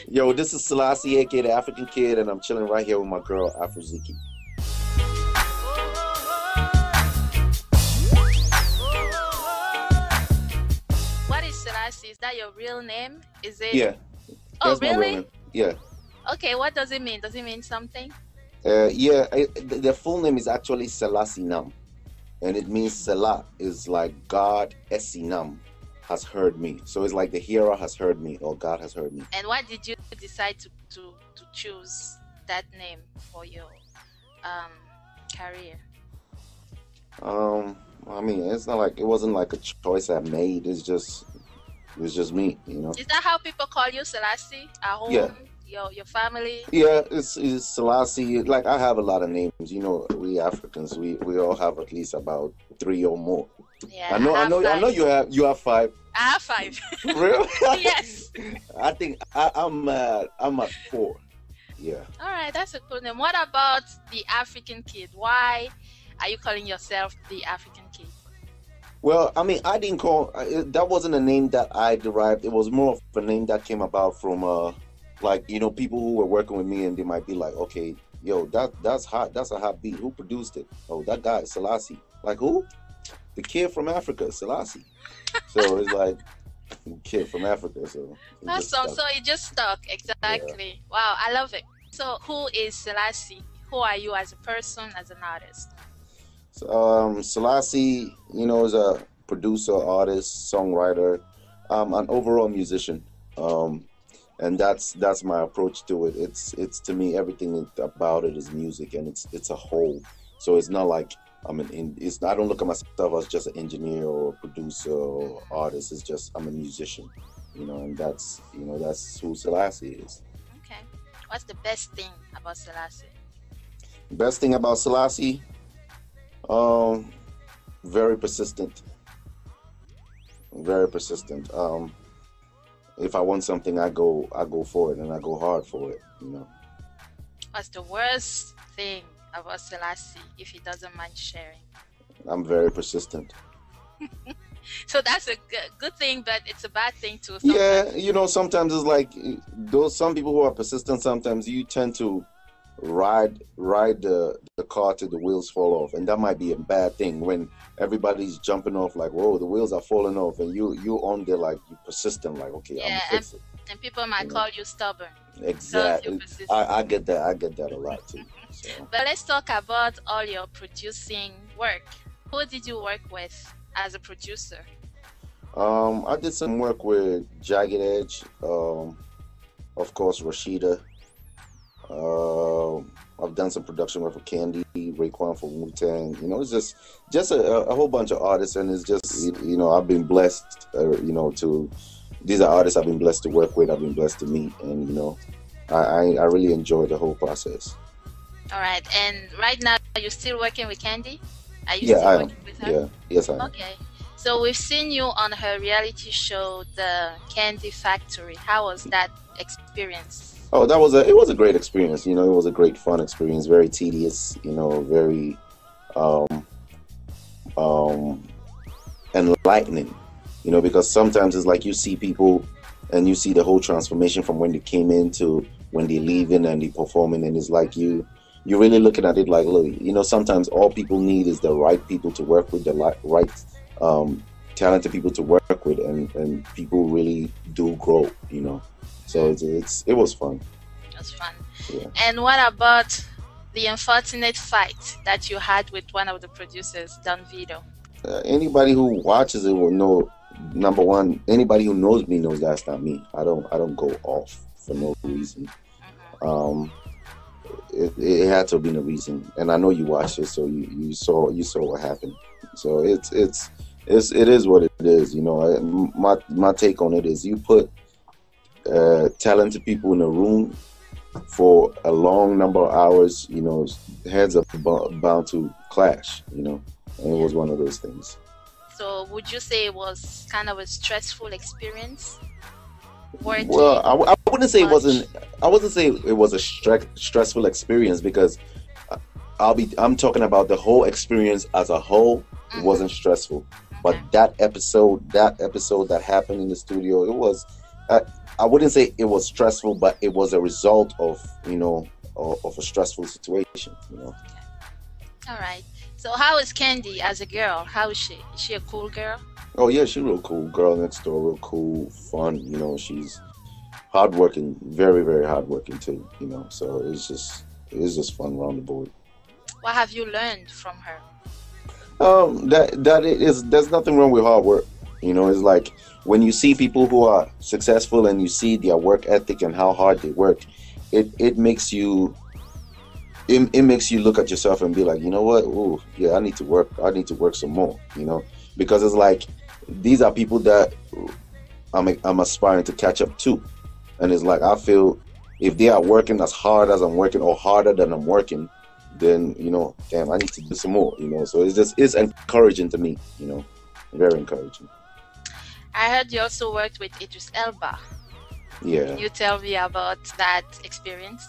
Yo, this is Selasi, aka the African Kid, and I'm chilling right here with my girl Afroziky. What is Selasi? Is that your real name? Is it? Yeah, Oh, that's my real really? name. Yeah, Okay, what does it mean? Does it mean something? the full name is actually Selasi Nam, and it means Selah is like God Esinam has heard me. So it's like the hearer has heard me, or God has heard me. And why did you decide to choose that name for your um, career? I mean, it's not like it wasn't like a choice I made. It was just me, you know. Is that how people call you, Selasi? At home? Yeah. Your family? Yeah, it's Selasi. Like I have a lot of names. You know, we Africans, we all have at least about 3 or more. Yeah, I know, I I know. You have 5. I have 5. Real? Yes. I think I'm at 4. Yeah. All right, that's a cool name. What about the African Kid? Why are you calling yourself the African Kid? Well, I mean, I didn't call that wasn't a name that I derived. It was more of a name that came about from like, you know, people who were working with me, and they might be like, okay, yo, that's hot. That's a hot beat. Who produced it? Oh, that guy, Selasi. Like who? The kid from Africa, Selasi. So it's like kid from Africa. So Awesome. So it just stuck. Exactly. Yeah. Wow, I love it. So who is Selasi? Who are you as a person, as an artist? So, Selasi, you know, is a producer, artist, songwriter, an overall musician. And that's my approach to it. It's to me, everything about it is music, and it's a whole. So it's not like I don't look at myself as just an engineer or producer or artist. It's just I'm a musician, you know, and that's who Selasi is. Okay. What's the best thing about Selasi? Best thing about Selasi, very persistent. Very persistent. If I want something, I go for it, and I go hard for it, you know. What's the worst thing about Selasi, if he doesn't mind sharing? I'm very persistent. So that's a good thing, but it's a bad thing too. Sometimes. Yeah, you know, sometimes it's like some people who are persistent, sometimes you tend to ride the car till the wheels fall off, and that might be a bad thing when everybody's jumping off like, whoa, the wheels are falling off, and you on there like you persistent, like, okay, yeah, I'm fix it. And people might call you stubborn. Exactly. I get that a lot too. So. But let's talk about all your producing work. Who did you work with as a producer? I did some work with Jagged Edge, of course, Rashida. I've done some production work for Kandi, Raekwon for Wu-Tang. You know, it's just a whole bunch of artists, and it's just, you know, I've been blessed, you know, these are artists I've been blessed to work with, I've been blessed to meet, and, you know, I really enjoy the whole process. All right, and right now, you're still working with Kandi? Are you still working with her? Yeah, yes, I am. Okay, so we've seen you on her reality show, The Kandi Factory. How was that experience? Oh, it was a great experience. You know, it was a great fun experience. Very tedious. You know, very enlightening. You know, because sometimes it's like you see people and you see the whole transformation from when they came in to when they're leaving and they're performing, and it's like you're really looking at it like, look, you know, sometimes all people need is the right people to work with, the right talented people to work with, and people really do grow. You know. So it was fun. It was fun. Yeah. And what about the unfortunate fight that you had with one of the producers, Don Vito? Anybody who watches it will know. Number one, anybody who knows me knows that's not me. I don't go off for no reason. Mm-hmm. It had to have been a reason, and I know you watched it, so you saw what happened. So it is what it is. You know, my take on it is you put talented people in a room for a long number of hours, you know, heads are bound to clash, you know, and it was one of those things. So would you say it was kind of a stressful experience? Working well, I wouldn't say it wasn't. I wouldn't say it was a stressful experience, because I'm talking about the whole experience as a whole. It wasn't stressful, but that episode that happened in the studio, it was. I wouldn't say it was stressful, but it was a result of, of a stressful situation, All right. So how is Kandi as a girl? How is she? Is she a cool girl? Oh yeah, she's real cool. Girl next door, real cool, fun. She's hardworking, very, very hardworking too. So it's just fun around the board. What have you learned from her? That it is. There's nothing wrong with hard work. It's like when you see people who are successful and you see their work ethic and how hard they work, it makes you. It makes you look at yourself and be like, you know what? Ooh, yeah, I need to work. I need to work some more. Because it's like these are people that I'm aspiring to catch up to, and it's like I feel if they are working as hard as I'm working or harder than I'm working, then damn, I need to do some more. So it's encouraging to me. Very encouraging. I heard you also worked with Idris Elba. Yeah. Can you tell me about that experience?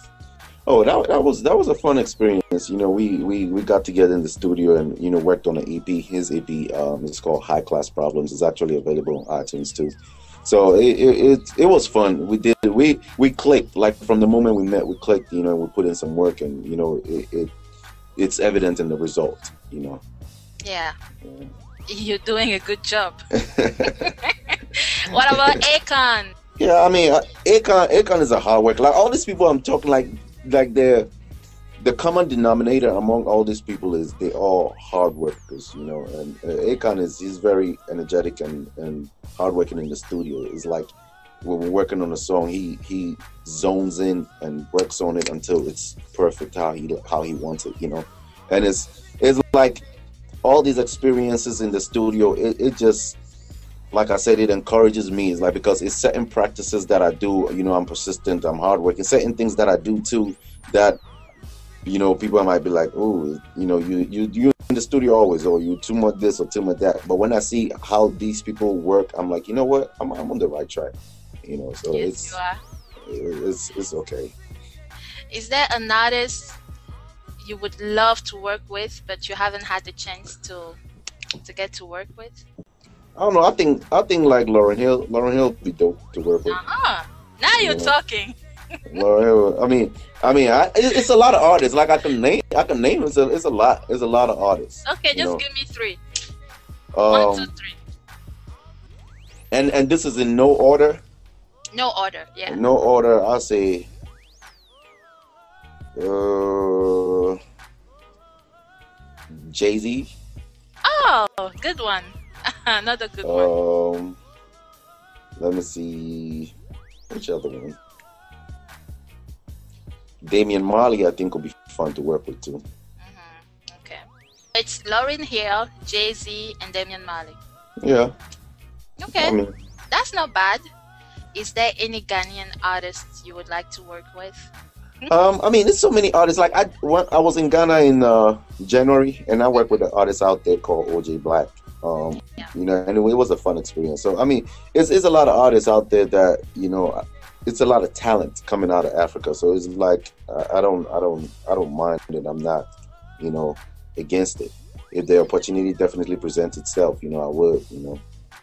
Oh, that was a fun experience. We got together in the studio and worked on an EP. His EP is called High Class Problems. It's actually available on iTunes too. So it was fun. We clicked, like from the moment we met. We clicked. We put in some work, and it's evident in the result. Yeah. You're doing a good job. What about Akon? Yeah, I mean, Akon is a hard worker. Like all these people I'm talking, like the common denominator among all these people is they all hard workers, and Akon he's very energetic and hardworking in the studio. It's like when we're working on a song, he zones in and works on it until it's perfect how he wants it, and it's like all these experiences in the studio, it just, like I said, it encourages me. It's like, because it's certain practices that I do, I'm persistent, I'm hardworking, certain things that I do too that, people might be like, oh, you in the studio always, or you too much this or too much that. But when I see how these people work, I'm like, you know what, I'm on the right track, so yes, it's okay. Is there an artist you would love to work with, but you haven't had the chance to get to work with? I don't know. I think like Lauryn Hill would be dope to work with. Now you're talking. Lauryn Hill. I mean, it's a lot of artists. Like I can name. It's a lot. It's a lot of artists. Okay, just give me 3. 1, 2, 3. And this is in no order. No order. Yeah. No order. I'll say. Jay-Z. Oh, good one. Another good one. Let me see. Which other one? Damian Marley, I think, would be fun to work with too. Okay. It's Lauryn Hill, Jay-Z, and Damian Marley. Yeah. Okay. That's not bad. Is there any Ghanaian artists you would like to work with? There's so many artists. Like I was in Ghana in January, and I worked with an artist out there called OJ Black. And it was a fun experience. So it's a lot of artists out there that it's a lot of talent coming out of Africa. So it's like I don't mind it. I'm not against it. If the opportunity definitely presents itself, I would.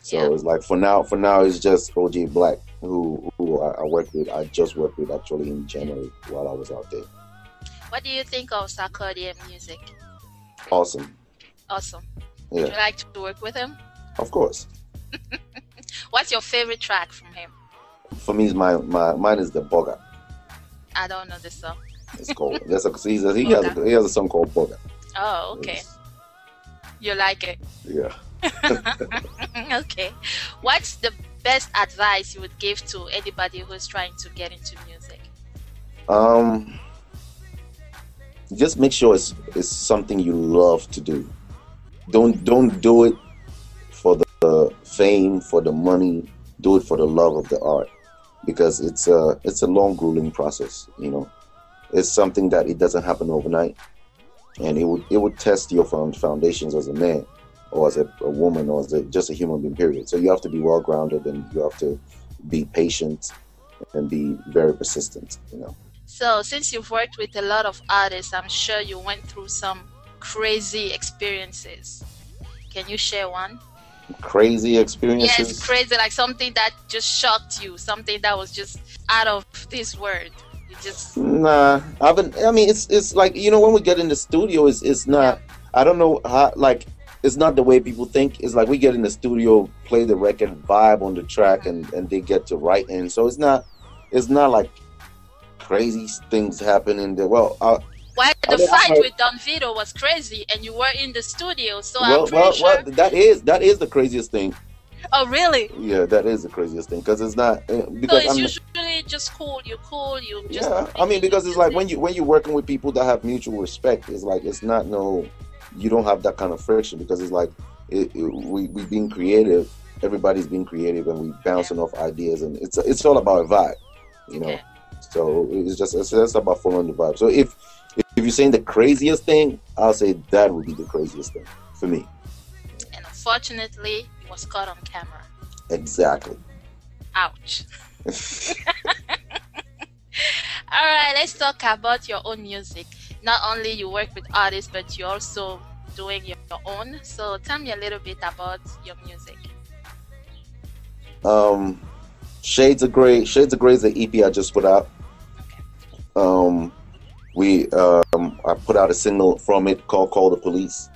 So it's like for now it's just OJ Black who I worked with. I just worked with actually in January while I was out there. What do you think of Sarkodie music? Awesome. Yeah. Would you like to work with him? Of course. What's your favorite track from him? For me, mine is the Boga. I don't know this song. It's called. He has a song called Boga. Oh, okay. You like it? Yeah. Okay. What's the best advice you would give to anybody who's trying to get into music? Just make sure it's something you love to do. Don't do it for the fame, for the money. Do it for the love of the art, because it's a long, grueling process. It's something that it doesn't happen overnight, and it would test your foundations as a man, or as a woman, or as just a human being. Period. So you have to be well grounded, and you have to be patient and be very persistent. So since you've worked with a lot of artists, I'm sure you went through some crazy experiences. Can you share one? Crazy Yes, experiences. crazy, like something that just shocked you, something that was just out of this world. You just, Nah, I haven't. I mean, it's like when we get in the studio, it's yeah. not. I don't know how. Like, it's not the way people think. It's like we get in the studio, play the record, vibe on the track, Hmm. and they get to write in. So it's not like crazy things happening there. Well, I the mean, I fight heard. with Don Vito was crazy, and you were in the studio, so I'm Well, pretty well, well. sure. That is the craziest thing. Oh, really? Yeah, that is the craziest thing because it's not So because it's I'm. usually just cool. You cool. You just Yeah, I mean making your because it's like music. when you're working with people that have mutual respect, it's like it's not no, you don't have that kind of friction because it's like we being creative, everybody's being creative and we Yeah. bouncing off ideas and it's all about a vibe, you know. Okay. So it's just about following the vibe. So if you're saying the craziest thing, I'll say that would be the craziest thing for me. And unfortunately, it was caught on camera. Exactly. Ouch. All right, let's talk about your own music. Not only you work with artists, but you're also doing your own. So tell me a little bit about your music. um, Shades of Grey. Shades of Grey is the EP I just put out. Okay. Um, we I put out a single from it called "Call the Police,"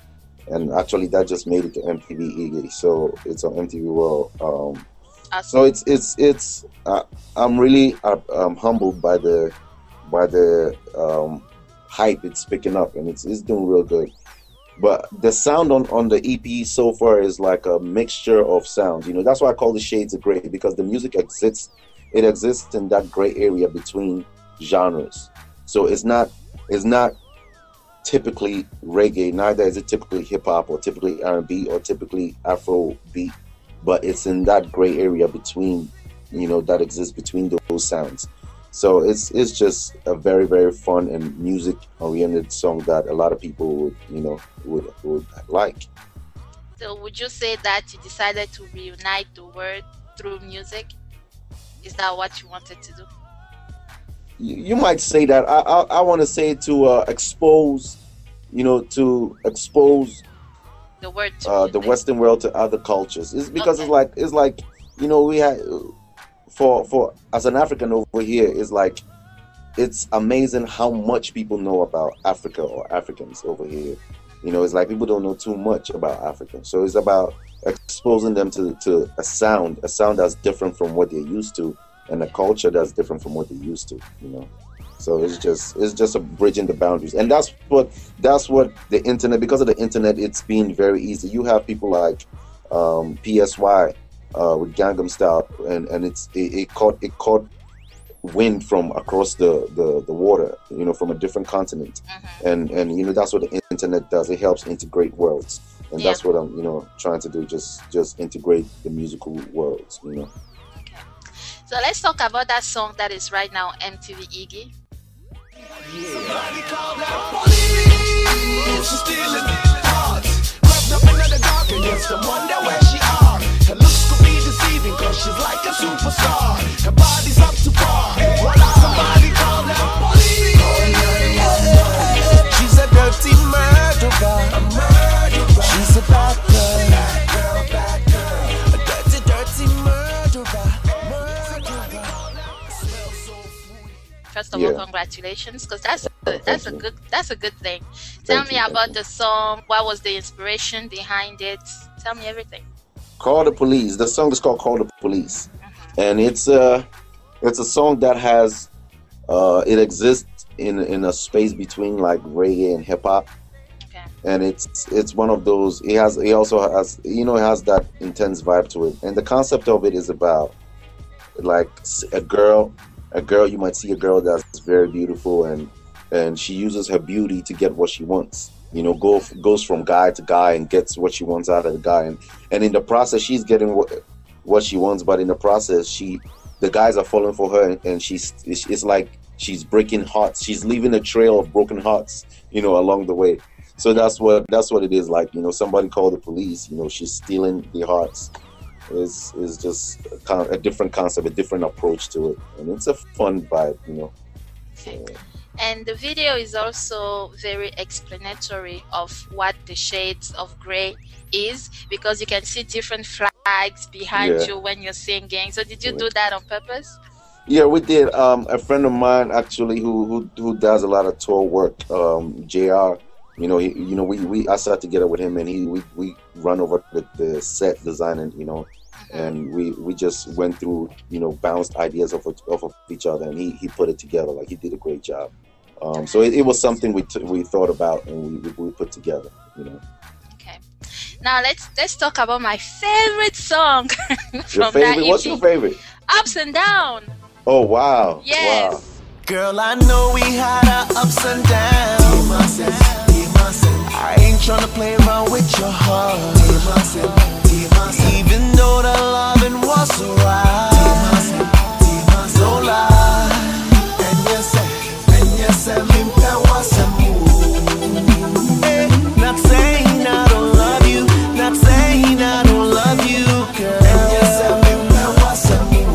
and actually that just made it to MTV EG, so it's on MTV World. So Awesome. it's I'm really humbled by the hype it's picking up, and it's doing real good. But the sound on the EP so far is like a mixture of sounds. That's why I call the Shades of Gray because the music exists. It exists in that gray area between genres. So it's not typically reggae. Neither is it typically hip hop or typically R&B or typically Afro beat. But it's in that gray area between, that exists between those sounds. So it's just a very very fun and music oriented song that a lot of people would like. So would you say that you decided to reunite the world through music? Is that what you wanted to do? You might say that. I want to say to expose The word to the music. Western world to other cultures. It's because Okay. it's like we had for as an African over here, it's like it's amazing how much people know about Africa or Africans over here. It's like people don't know too much about Africa. So it's about exposing them to a sound that's different from what they're used to, and a culture that's different from what they're used to. So it's just a bridging the boundaries, and that's what the internet. Because of the internet, it's been very easy. You have people like PSY with Gangnam Style, and it caught wind from across the water, from a different continent, Hmm. and that's what the internet does. It helps integrate worlds, and Yeah. that's what I'm trying to do. Just integrate the musical worlds. Okay. So let's talk about that song that is right now MTV Iggy. Somebody call that police. She's stealing hearts. Wrapped up in the dark and yes, I wonder where she are. Her looks could be deceiving cause she's like a superstar. Her body's up to par. Somebody call that police. She's a dirty murderer. She's a bad girl. A dirty, dirty murderer. Smells so fruity. First of all, Yeah. congratulations, because that's Thank you. that's a good thing. Tell Thank me you. Thank about you. the song. What was the inspiration behind it? Tell me everything. Call the Police. The song is called "Call the Police," Hmm. and it's a song that has it exists in a space between like reggae and hip hop, Okay. and it's one of those. He also has it has that intense vibe to it, and the concept of it is about like a girl. You might see a girl that's very beautiful, and she uses her beauty to get what she wants. Goes from guy to guy and gets what she wants out of the guy, and in the process she's getting what she wants, but in the process the guys are falling for her, and it's like she's breaking hearts. She's leaving a trail of broken hearts, along the way. So that's what it is like. Somebody called the police. She's stealing the hearts. Is just a different concept, a different approach to it, and it's a fun vibe. Okay. And the video is also very explanatory of what the shades of gray is, because you can see different flags behind you when you're singing. So did you do that on purpose? Yeah, we did. A friend of mine actually who does a lot of tour work, JR. I sat together with him, and we run over the set design, and and we just went through bounced ideas of each other, and he put it together. Like, he did a great job. So it was something we thought about, and we put together. Okay. Now let's talk about my favorite song Your favorite? What's your favorite? Ups and Down. Oh, wow. Yes. Wow. Girl, I know we had our ups and downs. I ain't tryna play around with your heart. Even though the loving was alright, no lie. And you said me was a move. Not saying I don't love you, not saying I don't love you, girl. And you said me was a move.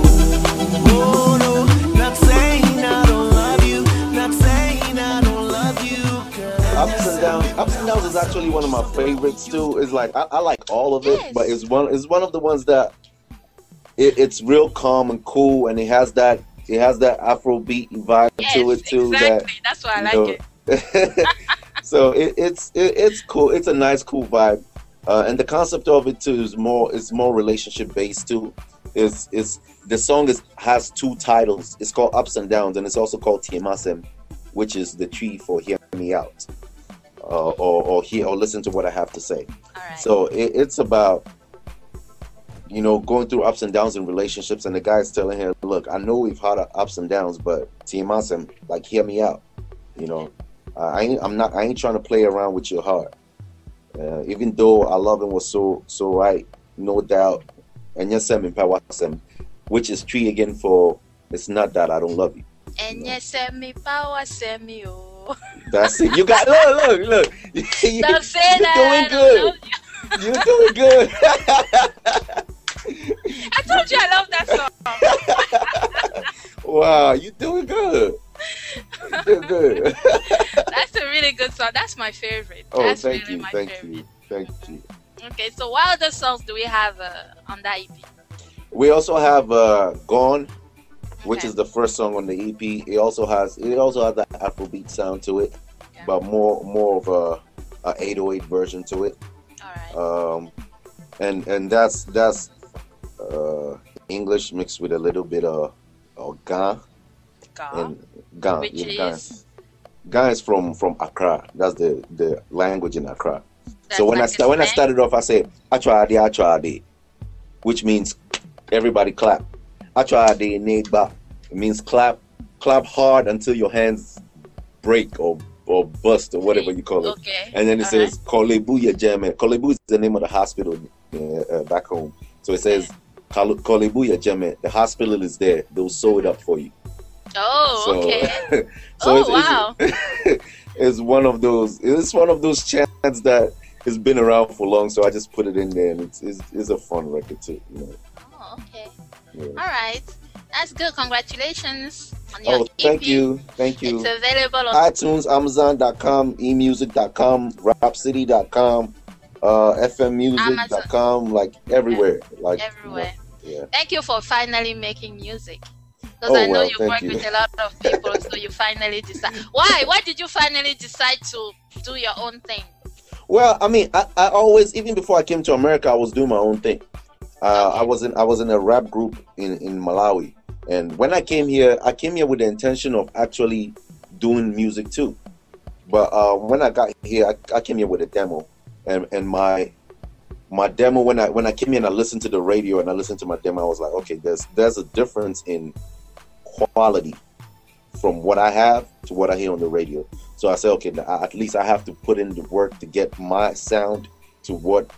Oh no, not saying I don't love you, not saying I don't love you, girl. Ups and Downs is actually one of my favorites too. It's like I like all of it, but it's one of the ones that it's real calm and cool, and it has that Afrobeat vibe to it too. Exactly. That's why I like it. So it's cool. It's a nice, cool vibe, and the concept of it too is more relationship based too. The song has two titles. It's called Ups and Downs, and it's also called Tiemasem, which is the tree for Hear Me Out, or listen to what I have to say. All right. So it's about going through ups and downs in relationships, and the guy's telling her, look, I know we've had ups and downs, but Tiemasem, like, hear me out. I ain't trying to play around with your heart. Even though our loving was so right, no doubt. And yesem impawasem, which is tree again for it's not that I don't love you. And yesem impawasem yo. That's it. You got look. Don't say that. You're doing good. I told you I love that song. Wow, you're doing good. You're good. That's a really good song. That's my favorite. Oh, That's thank really you, my thank favorite. you. Okay, so what other songs do we have on that EP? We also have Gone, which is the first song on the EP. It also has that Afrobeat sound to it, but more of a 808 version to it. All right. And that's English mixed with a little bit of Ga. And Ga, which is Ga is from Accra. That's the language in Accra. So when I started off, I said Achwade, which means everybody clap. Achwade neighbor. It means clap hard until your hands break or bust or whatever you call it. Okay. And then it says Kolebuya Jeme. Kolebu is the name of the hospital back home. So it says Kolebuya Jeme. The hospital is there. They'll sew it up for you. Oh, okay. So wow. It's one of those chants that has been around for long. So I just put it in there, and it's a fun record too. Oh, okay. Yeah. All right. That's good. Congratulations on your EP. Thank you. It's available on iTunes, Amazon.com, emusic.com, Rocksteady.com, FMmusic.com, like everywhere. Everywhere. Yeah. Thank you for finally making music. Because I know you work with a lot of people, so you finally decide. Why did you finally decide to do your own thing? Well, I mean, I always, even before I came to America, I was doing my own thing. I was in a rap group in Malawi, and when I came here with the intention of actually doing music too. But when I got here, I came here with a demo, and my demo, when I came here and I listened to the radio and I listened to my demo, I was like, okay, there's a difference in quality from what I have to what I hear on the radio. So I said, okay, at least I have to put in the work to get my sound to what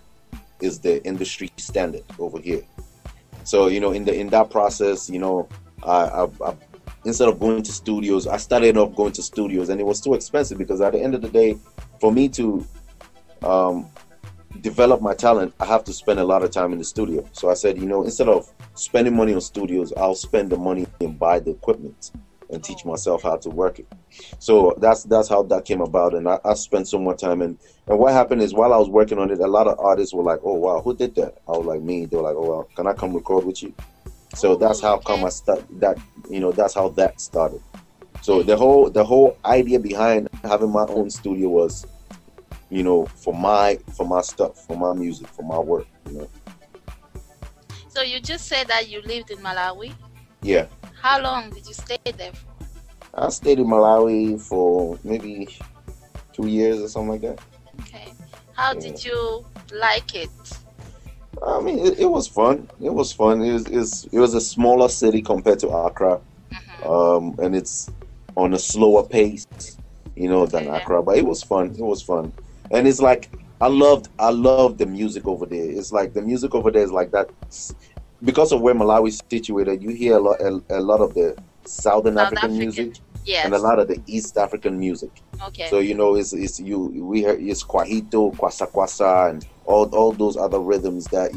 is the industry standard over here. So in that process, I instead of going to studios, I started off going to studios, and it was too expensive because at the end of the day, for me to develop my talent, I have to spend a lot of time in the studio. So I said, instead of spending money on studios, I'll spend the money and buy the equipment. and teach myself how to work it. So that's how that came about, and I spent some more time. And what happened is, while I was working on it, a lot of artists were like, "Oh wow, who did that?" I was like, "Me." They were like, "Oh well, can I come record with you?" So that's how come I start that. That's how that started. So the whole idea behind having my own studio was, for my stuff, for my music, for my work. So you just said that you lived in Malawi. Yeah. How long did you stay there for? I stayed in Malawi for maybe 2 years or something like that. Okay. How did you like it? I mean, it was fun. It was fun. It was a smaller city compared to Accra, and it's on a slower pace, than Accra. But it was fun. It was fun, and it's like I loved the music over there. It's like the music over there is like that. Because of where Malawi is situated, you hear a lot of the Southern African music, and a lot of the East African music. Okay. So we hear it's Kwahito, Kwasa Kwasa, and all those other rhythms that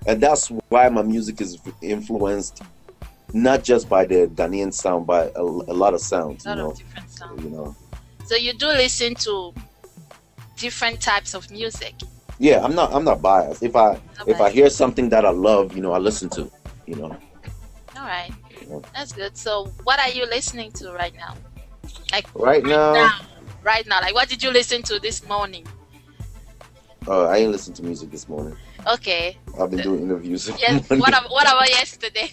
and that's why my music is influenced not just by the Ghanaian sound, but a lot of sounds. A lot of different sounds. So you do listen to different types of music. Yeah, I'm not biased. If I hear something that I love, I listen to. All right, that's good. So what are you listening to right now? Like right now, like what did you listen to this morning? I ain't listened to music this morning. Okay. I've been doing interviews. Yes. What about yesterday?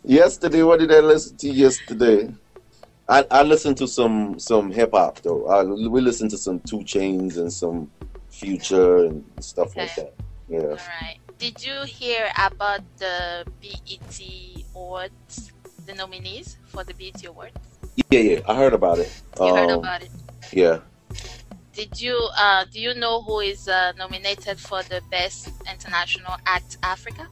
Yesterday, what did I listen to yesterday? I listened to some hip hop though. We listened to some 2 Chainz and some Future and stuff like that. Yeah. All right. Did you hear about the BET Awards, the nominees for the BET Awards? Yeah. I heard about it. You heard about it? Yeah. Did you do you know who is nominated for the Best International Act Africa?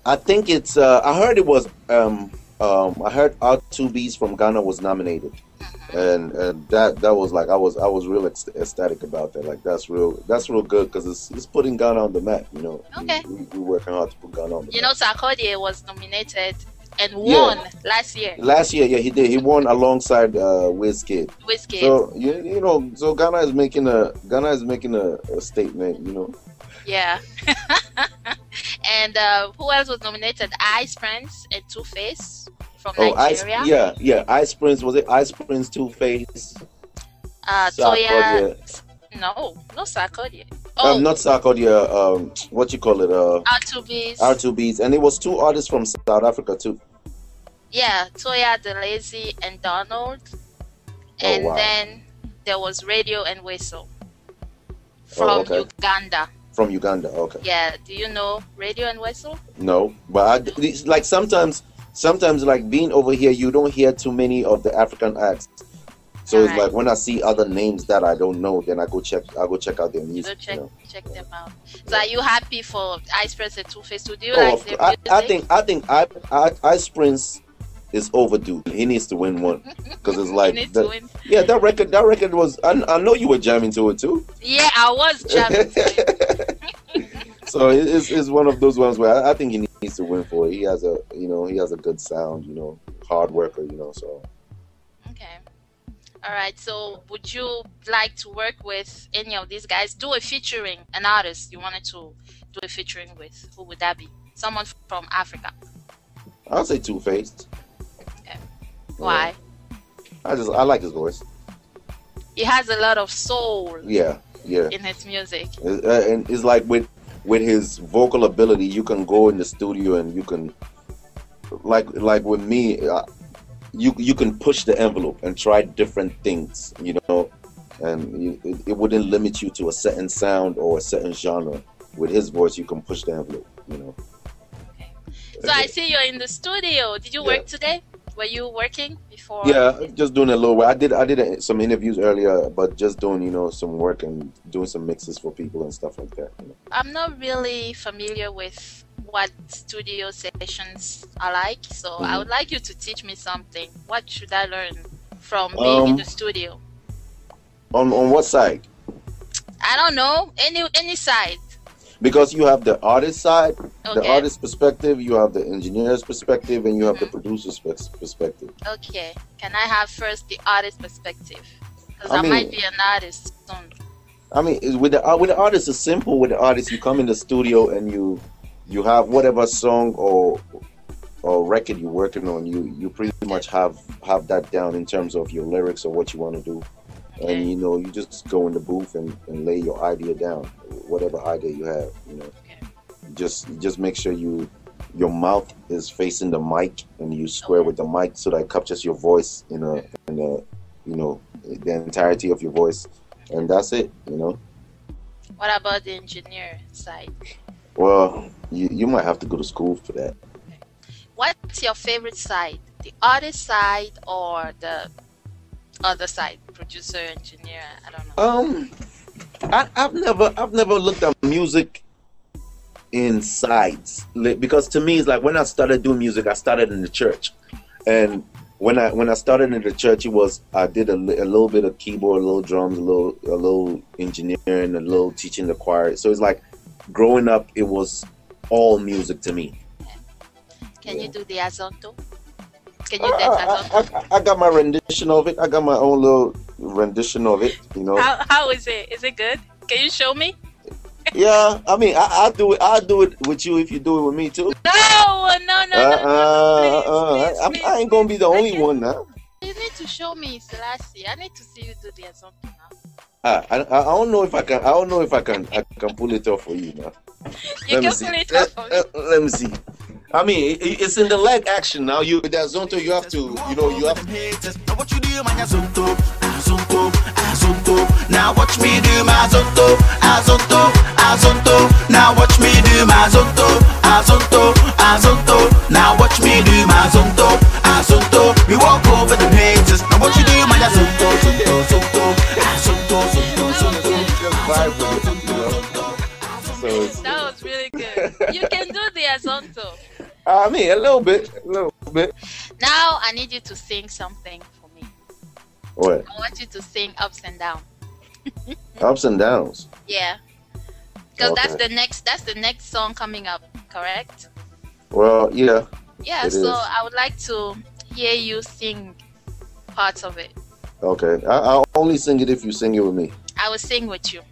I think it's I heard it was I heard R2B's from Ghana was nominated. And that was like I was real ecstatic about that. Like that's real good because it's putting Ghana on the map. Okay. We're working hard to put Ghana on the map. Sarkodie was nominated and won last year. Last year, yeah, he did. He won alongside Wizkid. So so Ghana is making a statement. Yeah. And who else was nominated? Ice Prince and Two Face. Nigeria. Ice Prince, was it Ice Prince, Two Face? Toya. No Sarkodie. Not Sarkodie. What you call it? R2B's, and it was 2 artists from South Africa too. Yeah, Toya, the Lazy, and Donald, and then there was Radio and Whistle from Uganda. From Uganda, okay. Yeah, do you know Radio and Whistle? No, but like sometimes like being over here, you don't hear too many of the African acts. So it's like when I see other names that I don't know, then I go check out their music. Check them out. So are you happy for Ice Prince and Two Face? Do you like their music? I think Ice Prince is overdue. He needs to win one because it's like that record was. I know you were jamming to it too. Yeah, I was jamming to it. So it's one of those ones where I think he needs to win for it. He has a good sound, hard worker, so. Okay. All right. So would you like to work with any of these guys? Do a featuring, an artist you wanted to do a featuring with. Who would that be? Someone from Africa. I'll say Two Face. Okay. Why? I like his voice. He has a lot of soul. Yeah. In his music. And it's like with his vocal ability, you can go in the studio and you can, like with me, you can push the envelope and try different things, and it wouldn't limit you to a certain sound or a certain genre. With his voice, you can push the envelope, Okay. So I see you're in the studio. Did you work today? Were you working before? Yeah, just doing a little work. I did some interviews earlier, but just doing some work and doing some mixes for people and stuff like that. I'm not really familiar with what studio sessions are like, so I would like you to teach me something. What should I learn from being in the studio? On what side? I don't know. Any side. because you have the artist side, the Okay. artist perspective, you have the engineer's perspective, and you have the producer's perspective. Okay. Can I have first the artist perspective? Because I I might mean- be an artist soon. I mean, with the artist, it's simple. With the artist, you come in the studio and you have whatever song or record you're working on. You pretty much have that down in terms of your lyrics or what you want to do, Okay. and you just go in the booth and lay your idea down, whatever idea you have. Okay. Just make sure your mouth is facing the mic and you square with the mic so that it captures your voice in a the entirety of your voice, and that's it. What about the engineer side? Well, you might have to go to school for that. What's your favorite side? The artist side or the other side? Producer, engineer, I don't know. I've never looked at music in sides, because to me it's like when I started doing music, I started in the church, and when I started in the church, I did a little bit of keyboard, a little drums, a little engineering, a little teaching the choir. So it's like growing up, it was all music to me. Can you do the Azonto? Can you dance Azonto? I got my rendition of it. I got my own little rendition of it. How is it? Is it good? Can you show me? Yeah, I mean, I'll do it. I'll do it with you if you do it with me too. No. Please, I ain't gonna be the only one now. You need to show me, Selasi. I need to see you do the Azonto now. I don't know if I can. I don't know if I can pull it off for you now. You Let me can see. pull it off for me. Let me see. I mean, it's in the leg action now. With that Azonto, you have to, you have to. Now what you do, man, Azonto, Azonto, Azonto. Now watch me do my Azonto, Azonto, Azonto. Now watch me do my Azonto, Azonto, Azonto. Now watch me do my Azonto, Azonto. We walk over the haters. Now what you do, man, Azonto, Azonto, Azonto, Azonto, Just vibe with it, So it's, That was really good. You can do the Azonto. I mean, a little bit. Now I need you to sing something for me. What? I want you to sing ups and down. Ups and downs. Yeah. Because Okay. that's the next song coming up, correct? Well, yeah. Yeah, It so is. I would like to hear you sing parts of it. Okay. I'll only sing it if you sing it with me. I will sing with you.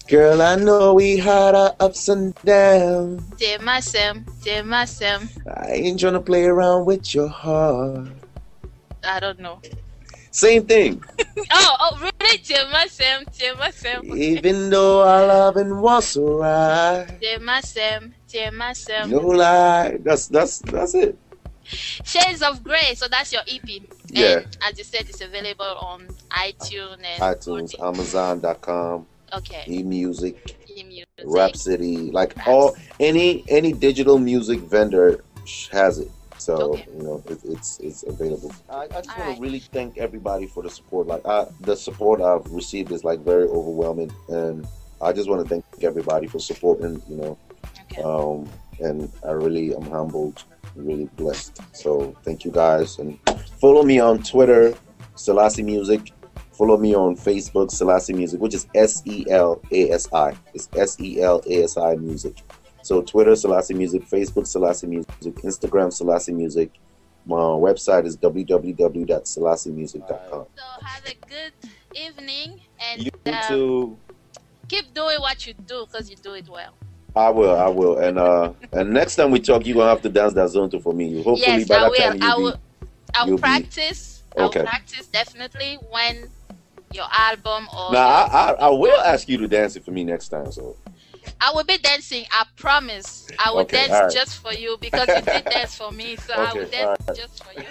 Girl, I know we had our ups and downs. Temasem. I ain't trying to play around with your heart. I don't know. Same thing. Oh, really? Temasem. Even though our loving was so right. Temasem. No lie. That's it. Shades of Grey. So that's your EP. Yeah. And as you said, it's available on iTunes and iTunes, Amazon.com, Okay. eMusic, eMusic. Rhapsody, like any digital music vendor has it. So Okay. it's available. I just want Alright. to really thank everybody for the support. Like the support I've received is like very overwhelming, and I just want to thank everybody for supporting. Okay. And I really am humbled, really blessed. So thank you guys, and follow me on Twitter, Selasi Music. Follow me on Facebook, Selasi Music, which is SELASI. It's SELASI Music. So Twitter, Selasi Music, Facebook, Selasi Music, Instagram, Selasi Music. My website is www.selasimusic.com. So have a good evening and You too. keep doing what you do because you do it well. I will. And next time we talk, you're gonna have to dance that Azonto for me. Hopefully Yes, by I that will. time I will you'll be- practice. Okay. I will practice definitely when your album or Now I will ask you to dance it for me next time. So I will be dancing. I promise. I will Okay, dance alright. just for you because you did dance for me. So I will Okay, dance alright. just for you.